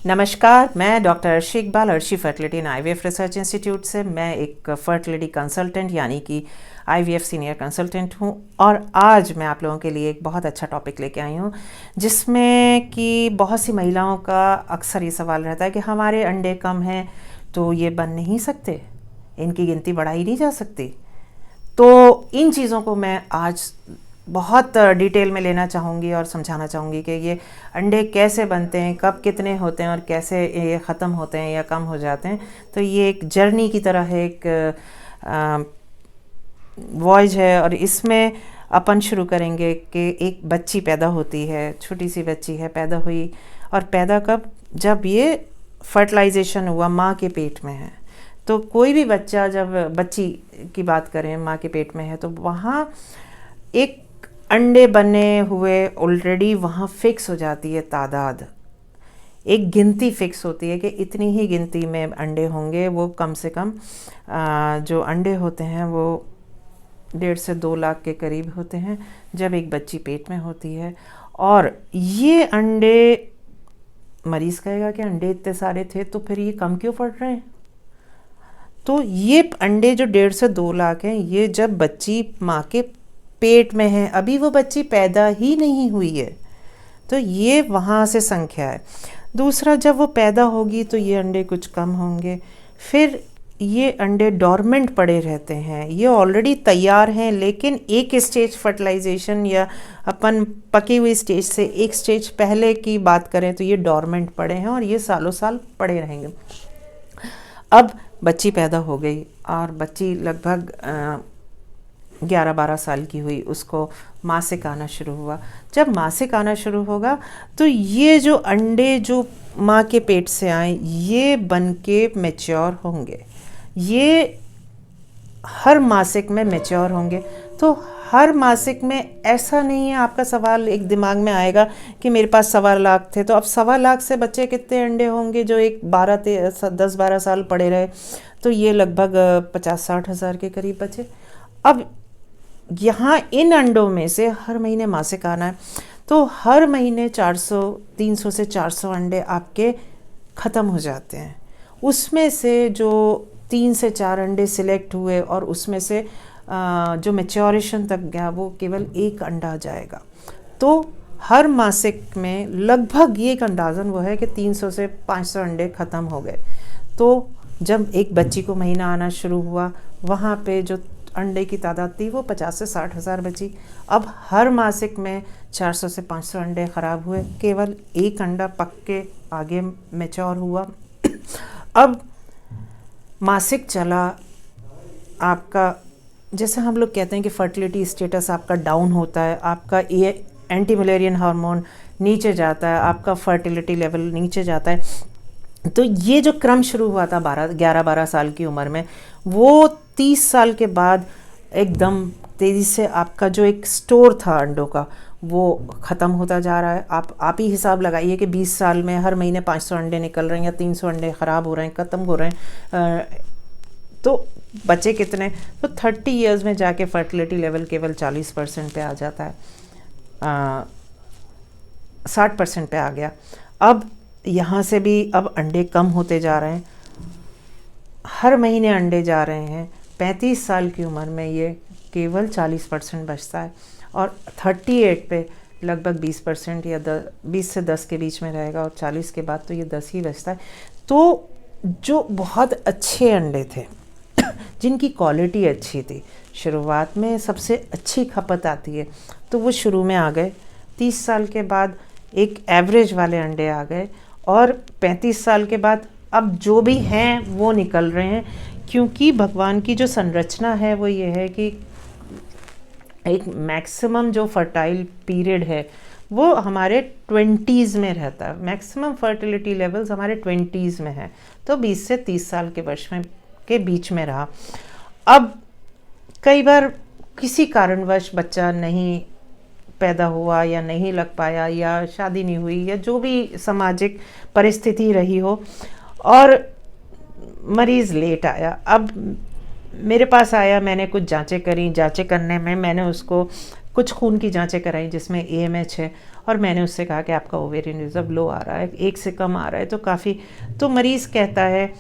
नमस्कार, मैं doctor Arshi Iqbal Arshi fertility and IVF research institute से मैं एक फर्टिलिटी कंसल्टेंट यानी कि आईवीएफ सीनियर कंसल्टेंट हूँ। और आज मैं आप लोगों के लिए एक बहुत अच्छा टॉपिक लेके आई हूँ, जिसमें कि बहुत सी महिलाओं का अक्सर ये सवाल रहता है कि हमारे अंडे कम हैं तो ये बन नहीं सकते, इनकी गिनती बढ़ाई नहीं जा सकती। तो इन चीज़ों को मैं आज बहुत डिटेल में लेना चाहूँगी और समझाना चाहूँगी कि ये अंडे कैसे बनते हैं, कब कितने होते हैं और कैसे ये ख़त्म होते हैं या कम हो जाते हैं। तो ये एक जर्नी की तरह है, एक वॉयज है। और इसमें अपन शुरू करेंगे कि एक बच्ची पैदा होती है, छोटी सी बच्ची है, पैदा हुई। और पैदा कब? जब ये फर्टिलाइजेशन हुआ, माँ के पेट में है। तो कोई भी बच्चा, जब बच्ची की बात करें माँ के पेट में है, तो वहाँ एक अंडे बने हुए ऑलरेडी वहाँ फिक्स हो जाती है तादाद, एक गिनती फिक्स होती है कि इतनी ही गिनती में अंडे होंगे। वो कम से कम जो अंडे होते हैं वो 1.5 से 2 लाख के करीब होते हैं जब एक बच्ची पेट में होती है। और ये अंडे, मरीज़ कहेगा कि अंडे इतने सारे थे तो फिर ये कम क्यों पड़ रहे हैं? तो ये अंडे जो 1.5 से 2 लाख हैं, ये जब बच्ची माँ के पेट में है, अभी वो बच्ची पैदा ही नहीं हुई है, तो ये वहाँ से संख्या है। दूसरा, जब वो पैदा होगी तो ये अंडे कुछ कम होंगे, फिर ये अंडे डॉर्मेंट पड़े रहते हैं। ये ऑलरेडी तैयार हैं, लेकिन एक स्टेज फर्टिलाइजेशन या अपन पकी हुई स्टेज से एक स्टेज पहले की बात करें तो ये डॉर्मेंट पड़े हैं और ये सालों साल पड़े रहेंगे। अब बच्ची पैदा हो गई और बच्ची लगभग 11-12 साल की हुई, उसको मासिक आना शुरू हुआ। जब मासिक आना शुरू होगा तो ये जो अंडे जो माँ के पेट से आए, ये बन के मैच्योर होंगे। ये हर मासिक में मैच्योर होंगे। तो हर मासिक में ऐसा नहीं है, आपका सवाल एक दिमाग में आएगा कि मेरे पास 1.25 लाख थे, तो अब 1.25 लाख से बच्चे कितने अंडे होंगे जो एक 10-12 साल पड़े रहे? तो ये लगभग 50-60 हज़ार के करीब बचे। अब यहाँ इन अंडों में से हर महीने मासिक आना है, तो हर महीने 300 से 400 अंडे आपके ख़त्म हो जाते हैं। उसमें से जो 3 से 4 अंडे सिलेक्ट हुए और उसमें से जो मैच्योरेशन तक गया, वो केवल 1 अंडा जाएगा। तो हर मासिक में लगभग ये एक अंदाज़न वो है कि 300 से 500 अंडे ख़त्म हो गए। तो जब एक बच्ची को महीना आना शुरू हुआ, वहाँ पे जो अंडे की तादाद थी वो 50 से 60 हज़ार बची। अब हर मासिक में 400 से 500 अंडे ख़राब हुए, केवल 1 अंडा पक के आगे मैच्योर हुआ। अब मासिक चला आपका, जैसे हम लोग कहते हैं कि फर्टिलिटी स्टेटस आपका डाउन होता है, आपका ये एंटी मलेरियन हार्मोन नीचे जाता है, आपका फर्टिलिटी लेवल नीचे जाता है। तो ये जो क्रम शुरू हुआ था 11-12 साल की उम्र में, वो 30 साल के बाद एकदम तेज़ी से आपका जो एक स्टोर था अंडों का, वो ख़त्म होता जा रहा है। आप ही हिसाब लगाइए कि 20 साल में हर महीने 500 अंडे निकल रहे हैं या 300 अंडे ख़राब हो रहे हैं, ख़त्म हो रहे हैं। तो बचे कितने? तो 30 ईयर्स में जाके फर्टिलिटी लेवल केवल 40% पे आ जाता है, 60% पे आ गया। अब यहाँ से भी अब अंडे कम होते जा रहे हैं, हर महीने अंडे जा रहे हैं। 35 साल की उम्र में ये केवल 40% बचता है और 38 पे लगभग 20% या 20 से 10 के बीच में रहेगा, और 40 के बाद तो ये 10 ही बचता है। तो जो बहुत अच्छे अंडे थे, जिनकी क्वालिटी अच्छी थी, शुरुआत में सबसे अच्छी खपत आती है, तो वो शुरू में आ गए। 30 साल के बाद एक एवरेज वाले अंडे आ गए, और 35 साल के बाद अब जो भी हैं वो निकल रहे हैं, क्योंकि भगवान की जो संरचना है वो ये है कि एक मैक्सिमम जो फर्टाइल पीरियड है वो हमारे 20s में रहता है। मैक्सिमम फर्टिलिटी लेवल्स हमारे 20s में है, तो 20 से 30 साल के वर्ष में के बीच में रहा। अब कई बार किसी कारणवश बच्चा नहीं पैदा हुआ या नहीं लग पाया या शादी नहीं हुई या जो भी सामाजिक परिस्थिति रही हो, और मरीज़ लेट आया। अब मेरे पास आया, मैंने कुछ जांचें करी, जांचें करने में मैंने उसको कुछ खून की जांचें कराई जिसमें AMH है, और मैंने उससे कहा कि आपका ओवेरियन रिजर्व लो आ रहा है, 1 से कम आ रहा है तो काफ़ी, तो मरीज़ कहता है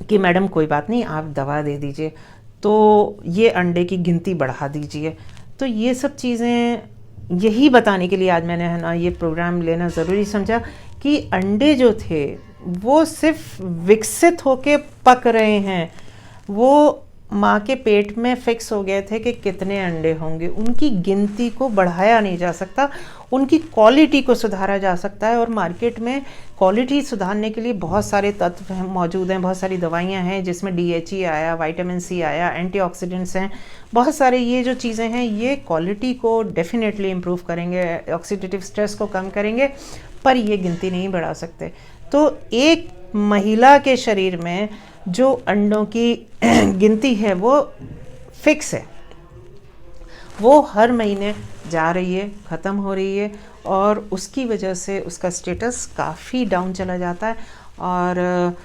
कि मैडम कोई बात नहीं, आप दवा दे दीजिए, तो ये अंडे की गिनती बढ़ा दीजिए। तो ये सब चीज़ें यही बताने के लिए आज मैंने है ना ये प्रोग्राम लेना ज़रूरी समझा कि अंडे जो थे वो सिर्फ विकसित होके पक रहे हैं, वो माँ के पेट में फिक्स हो गए थे कि कितने अंडे होंगे, उनकी गिनती को बढ़ाया नहीं जा सकता, उनकी क्वालिटी को सुधारा जा सकता है। और मार्केट में क्वालिटी सुधारने के लिए बहुत सारे तत्व मौजूद हैं, बहुत सारी दवाइयाँ हैं जिसमें DHE आया, विटामिन C आया, एंटीऑक्सीडेंट्स हैं, बहुत सारे ये जो चीज़ें हैं ये क्वालिटी को डेफिनेटली इम्प्रूव करेंगे, ऑक्सीडेटिव स्ट्रेस को कम करेंगे, पर ये गिनती नहीं बढ़ा सकते। तो एक महिला के शरीर में जो अंडों की गिनती है वो फिक्स है, वो हर महीने जा रही है, ख़त्म हो रही है, और उसकी वजह से उसका स्टेटस काफ़ी डाउन चला जाता है। और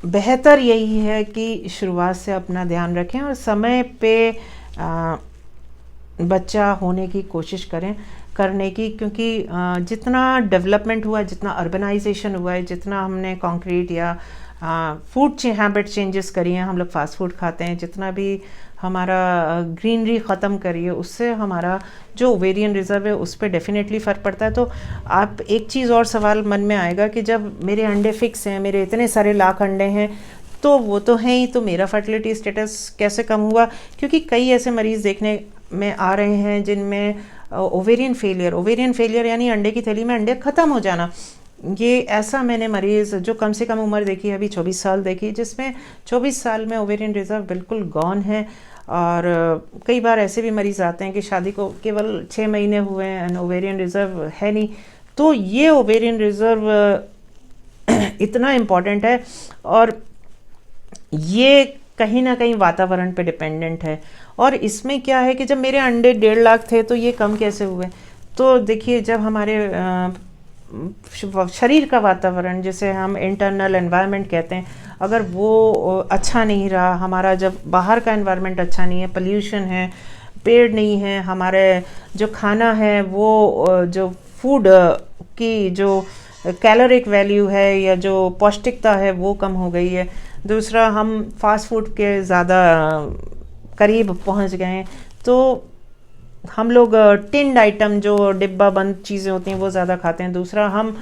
बेहतर यही है कि शुरुआत से अपना ध्यान रखें और समय पे बच्चा होने की कोशिश करें करने की, क्योंकि जितना डेवलपमेंट हुआ, जितना अर्बनाइजेशन हुआ है, जितना हमने कंक्रीट या फूड हैबिट चेंजेस करी हैं, हम लोग फास्ट फूड खाते हैं, जितना भी हमारा ग्रीनरी ख़त्म करिए, उससे हमारा जो ओवेरियन रिजर्व है उस पर डेफिनेटली फ़र्क पड़ता है। तो आप एक चीज़ और सवाल मन में आएगा कि जब मेरे अंडे फिक्स हैं, मेरे इतने सारे लाख अंडे हैं, तो वो तो हैं ही, तो मेरा फर्टिलिटी स्टेटस कैसे कम हुआ? क्योंकि कई ऐसे मरीज़ देखने में आ रहे हैं जिनमें ओवेरियन फेलियर यानी अंडे की थैली में अंडे ख़त्म हो जाना। ये ऐसा मैंने मरीज़ जो कम से कम उम्र देखी है, अभी 24 साल देखी, जिसमें 24 साल में ओवेरियन रिजर्व बिल्कुल गॉन है। और कई बार ऐसे भी मरीज़ आते हैं कि शादी को केवल 6 महीने हुए हैं, ओवेरियन रिजर्व है नहीं। तो ये ओवेरियन रिजर्व इतना इम्पॉर्टेंट है, और ये कहीं ना कहीं वातावरण पे डिपेंडेंट है। और इसमें क्या है कि जब मेरे अंडे 1.5 लाख थे तो ये कम कैसे हुए? तो देखिए, जब हमारे शरीर का वातावरण, जिसे हम इंटरनल एनवायरनमेंट कहते हैं, अगर वो अच्छा नहीं रहा, हमारा जब बाहर का एनवायरनमेंट अच्छा नहीं है, पोल्यूशन है, पेड़ नहीं है, हमारे जो खाना है वो जो फूड की जो कैलोरिक वैल्यू है या जो पौष्टिकता है वो कम हो गई है, दूसरा हम फास्ट फूड के ज़्यादा करीब पहुंच गए हैं, तो हम लोग टिन्ड आइटम जो डिब्बा बंद चीज़ें होती हैं वो ज़्यादा खाते हैं, दूसरा हम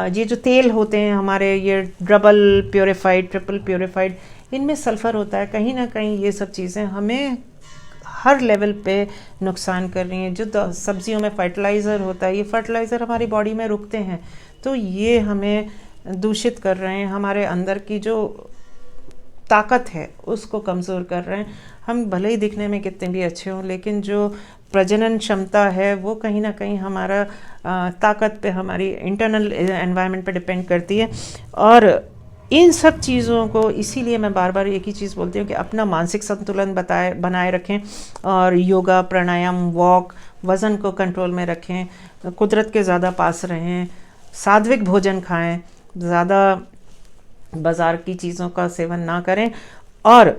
ये जो तेल होते हैं हमारे, ये डबल प्योरीफाइड, ट्रिपल प्योरीफाइड, इनमें सल्फ़र होता है। कहीं ना कहीं ये सब चीज़ें हमें हर लेवल पे नुकसान कर रही हैं। जो सब्जियों में फर्टिलाइज़र होता है, ये फर्टिलाइज़र हमारी बॉडी में रुकते हैं, तो ये हमें दूषित कर रहे हैं, हमारे अंदर की जो ताकत है उसको कमज़ोर कर रहे हैं। हम भले ही दिखने में कितने भी अच्छे हों, लेकिन जो प्रजनन क्षमता है वो कहीं ना कहीं हमारा ताकत पे, हमारी इंटरनल एनवायरनमेंट पे डिपेंड करती है। और इन सब चीज़ों को, इसीलिए मैं बार बार एक ही चीज़ बोलती हूँ कि अपना मानसिक संतुलन बनाए रखें, और योगा, प्राणायाम, वॉक, वज़न को कंट्रोल में रखें, कुदरत के ज़्यादा पास रहें, सात्विक भोजन खाएं, ज़्यादा बाज़ार की चीज़ों का सेवन ना करें। और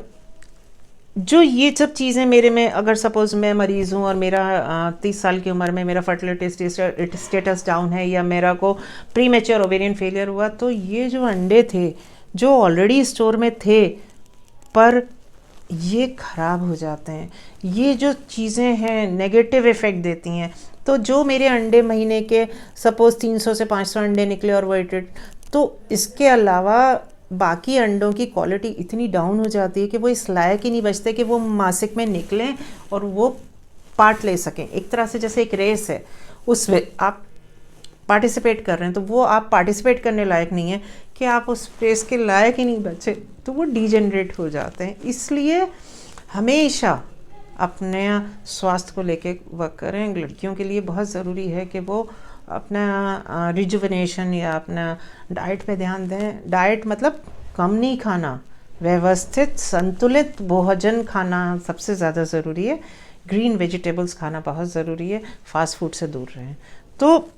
जो ये सब चीज़ें मेरे में, अगर सपोज़ मैं मरीज़ हूँ और मेरा 30 साल की उम्र में मेरा फर्टिलिटी स्टेटस डाउन है, या मेरा को प्रीमेच्योर ओवेरियन फेलियर हुआ, तो ये जो अंडे थे जो ऑलरेडी स्टोर में थे, पर ये ख़राब हो जाते हैं, ये जो चीज़ें हैं नेगेटिव इफ़ेक्ट देती हैं। तो जो मेरे अंडे महीने के सपोज़ 300 से 500 अंडे निकले और वेटेड, तो इसके अलावा बाकी अंडों की क्वालिटी इतनी डाउन हो जाती है कि वो इस लायक ही नहीं बचते कि वो मासिक में निकलें और वो पार्ट ले सकें। एक तरह से जैसे एक रेस है, उसमें आप पार्टिसिपेट कर रहे हैं, तो वो आप पार्टिसिपेट करने लायक नहीं है कि आप उस रेस के लायक ही नहीं बचे, तो वो डिजेनरेट हो जाते हैं। इसलिए हमेशा अपने स्वास्थ्य को लेके वर्क करें। लड़कियों के लिए बहुत ज़रूरी है कि वो अपना रिजुविनेशन या अपना डाइट पे ध्यान दें। डाइट मतलब कम नहीं खाना, व्यवस्थित संतुलित भोजन खाना सबसे ज़्यादा ज़रूरी है। ग्रीन वेजिटेबल्स खाना बहुत ज़रूरी है, फास्ट फूड से दूर रहें। तो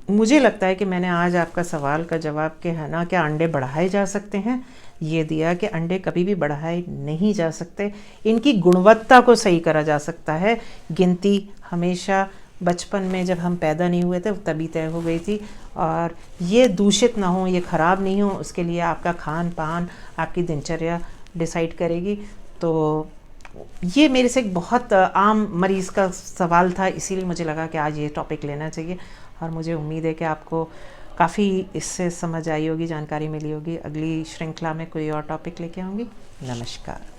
मुझे लगता है कि मैंने आज आपका सवाल का जवाब कि है ना, क्या अंडे बढ़ाए जा सकते हैं, ये दिया कि अंडे कभी भी बढ़ाए नहीं जा सकते, इनकी गुणवत्ता को सही करा जा सकता है। गिनती हमेशा बचपन में जब हम पैदा नहीं हुए थे तभी तय हो गई थी, और ये दूषित ना हो, ये ख़राब नहीं हो, उसके लिए आपका खान पान, आपकी दिनचर्या डिसाइड करेगी। तो ये मेरे से एक बहुत आम मरीज़ का सवाल था, इसीलिए मुझे लगा कि आज ये टॉपिक लेना चाहिए, और मुझे उम्मीद है कि आपको काफ़ी इससे समझ आई होगी, जानकारी मिली होगी। अगली श्रृंखला में कोई और टॉपिक लेके आऊँगी। नमस्कार।